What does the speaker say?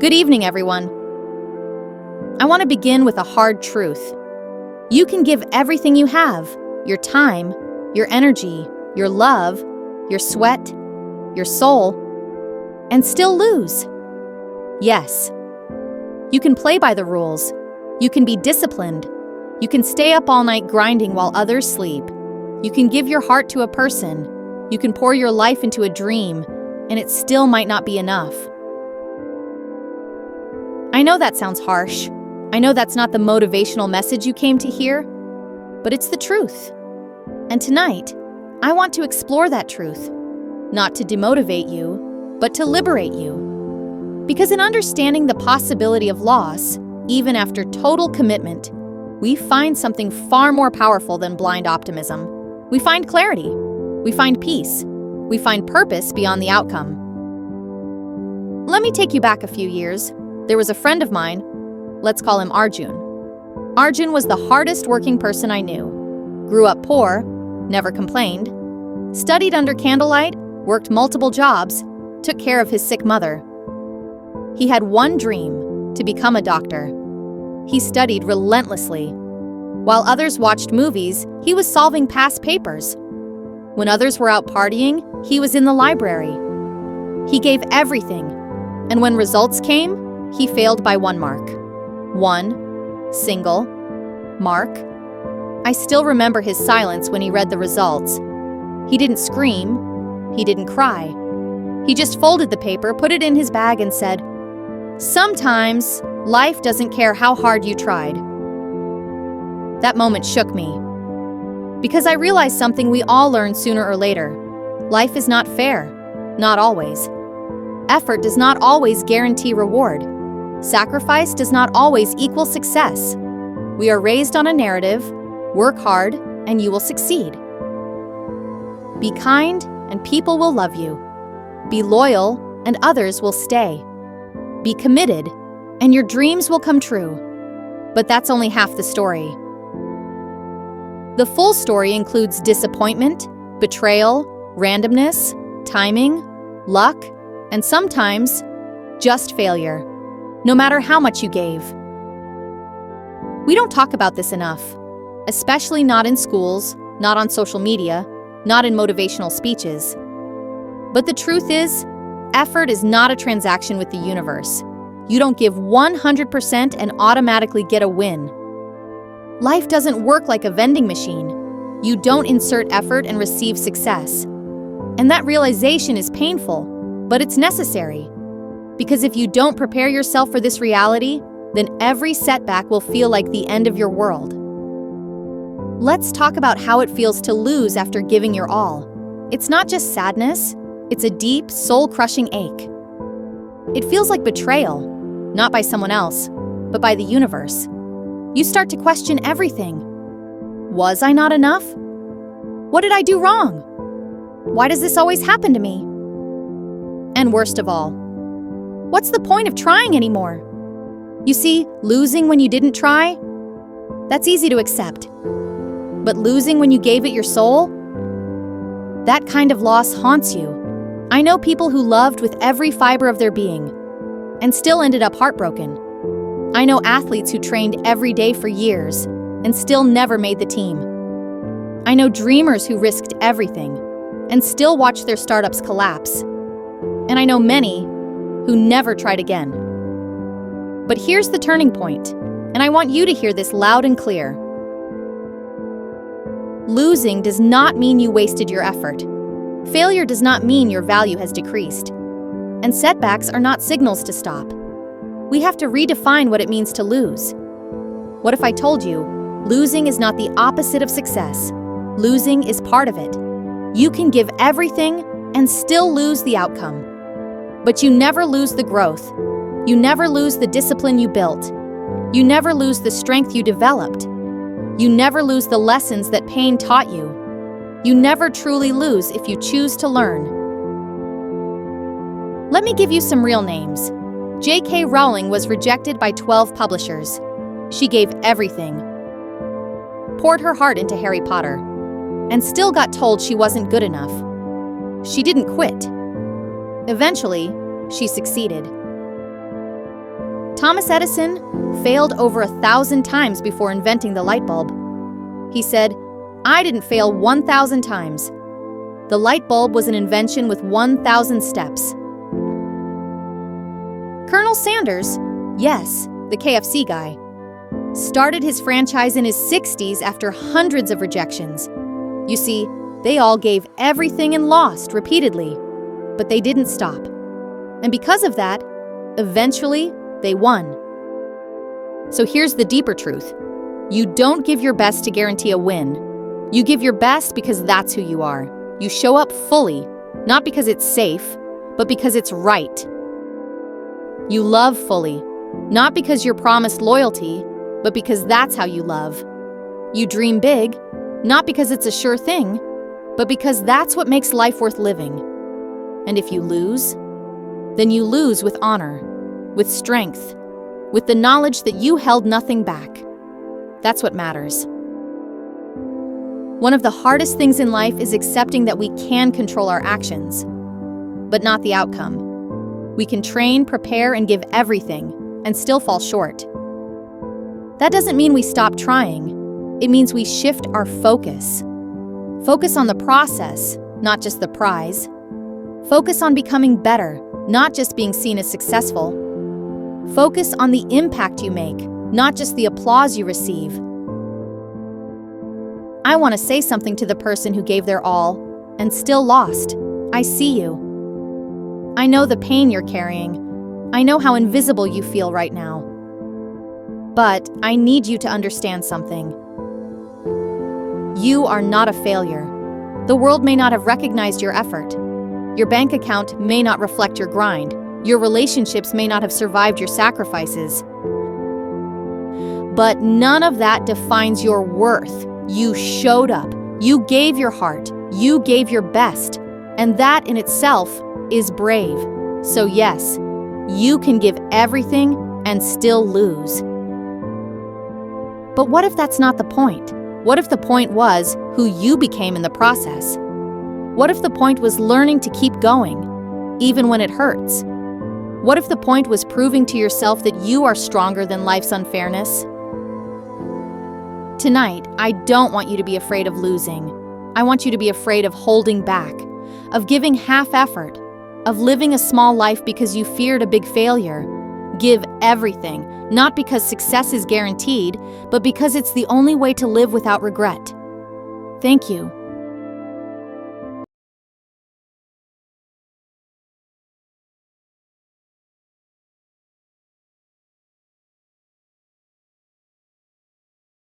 Good evening, everyone. I want to begin with a hard truth. You can give everything you have, your time, your energy, your love, your sweat, your soul, and still lose. Yes. You can play by the rules. You can be disciplined. You can stay up all night grinding while others sleep. You can give your heart to a person. You can pour your life into a dream, and it still might not be enough. I know that sounds harsh. I know that's not the motivational message you came to hear, but it's the truth. And tonight, I want to explore that truth, not to demotivate you, but to liberate you. Because in understanding the possibility of loss, even after total commitment, we find something far more powerful than blind optimism. We find clarity. We find peace. We find purpose beyond the outcome. Let me take you back a few years. There was a friend of mine, let's call him Arjun. Arjun was the hardest working person I knew. Grew up poor, never complained, studied under candlelight, worked multiple jobs, took care of his sick mother. He had one dream, to become a doctor. He studied relentlessly. While others watched movies, he was solving past papers. When others were out partying, he was in the library. He gave everything, and when results came, he failed by 1 mark. 1 single mark. I still remember his silence when he read the results. He didn't scream. He didn't cry. He just folded the paper, put it in his bag, and said, "Sometimes life doesn't care how hard you tried." That moment shook me, because I realized something we all learn sooner or later. Life is not fair, not always. Effort does not always guarantee reward. Sacrifice does not always equal success. We are raised on a narrative, work hard, and you will succeed. Be kind, and people will love you. Be loyal, and others will stay. Be committed, and your dreams will come true. But that's only half the story. The full story includes disappointment, betrayal, randomness, timing, luck, and sometimes just failure, no matter how much you gave. We don't talk about this enough, especially not in schools, not on social media, not in motivational speeches. But the truth is, effort is not a transaction with the universe. You don't give 100% and automatically get a win. Life doesn't work like a vending machine. You don't insert effort and receive success. And that realization is painful, but it's necessary. Because if you don't prepare yourself for this reality, then every setback will feel like the end of your world. Let's talk about how it feels to lose after giving your all. It's not just sadness, it's a deep, soul-crushing ache. It feels like betrayal, not by someone else, but by the universe. You start to question everything. Was I not enough? What did I do wrong? Why does this always happen to me? And worst of all, what's the point of trying anymore? You see, losing when you didn't try, that's easy to accept. But losing when you gave it your soul? That kind of loss haunts you. I know people who loved with every fiber of their being and still ended up heartbroken. I know athletes who trained every day for years and still never made the team. I know dreamers who risked everything and still watched their startups collapse. And I know many who never tried again. But here's the turning point, and I want you to hear this loud and clear. Losing does not mean you wasted your effort. Failure does not mean your value has decreased. And setbacks are not signals to stop. We have to redefine what it means to lose. What if I told you, losing is not the opposite of success? Losing is part of it. You can give everything and still lose the outcome. But you never lose the growth. You never lose the discipline you built. You never lose the strength you developed. You never lose the lessons that pain taught you. You never truly lose if you choose to learn. Let me give you some real names. J.K. Rowling was rejected by 12 publishers. She gave everything, poured her heart into Harry Potter, and still got told she wasn't good enough. She didn't quit. Eventually, she succeeded. Thomas Edison failed over 1,000 times before inventing the light bulb. He said, "I didn't fail 1,000 times. The light bulb was an invention with 1,000 steps." Colonel Sanders, yes, the KFC guy, started his franchise in his 60s after hundreds of rejections. You see, they all gave everything and lost repeatedly, but they didn't stop. And because of that, eventually, they won. So here's the deeper truth. You don't give your best to guarantee a win. You give your best because that's who you are. You show up fully, not because it's safe, but because it's right. You love fully, not because you're promised loyalty, but because that's how you love. You dream big, not because it's a sure thing, but because that's what makes life worth living. And if you lose, then you lose with honor, with strength, with the knowledge that you held nothing back. That's what matters. One of the hardest things in life is accepting that we can control our actions, but not the outcome. We can train, prepare, and give everything, and still fall short. That doesn't mean we stop trying. It means we shift our focus. Focus on the process, not just the prize. Focus on becoming better, not just being seen as successful. Focus on the impact you make, not just the applause you receive. I want to say something to the person who gave their all and still lost. I see you. I know the pain you're carrying. I know how invisible you feel right now. But I need you to understand something. You are not a failure. The world may not have recognized your effort. Your bank account may not reflect your grind. Your relationships may not have survived your sacrifices. But none of that defines your worth. You showed up. You gave your heart. You gave your best. And that in itself is brave. So yes, you can give everything and still lose. But what if that's not the point? What if the point was who you became in the process? What if the point was learning to keep going, even when it hurts? What if the point was proving to yourself that you are stronger than life's unfairness? Tonight, I don't want you to be afraid of losing. I want you to be afraid of holding back, of giving half effort, of living a small life because you feared a big failure. Give everything, not because success is guaranteed, but because it's the only way to live without regret. Thank you.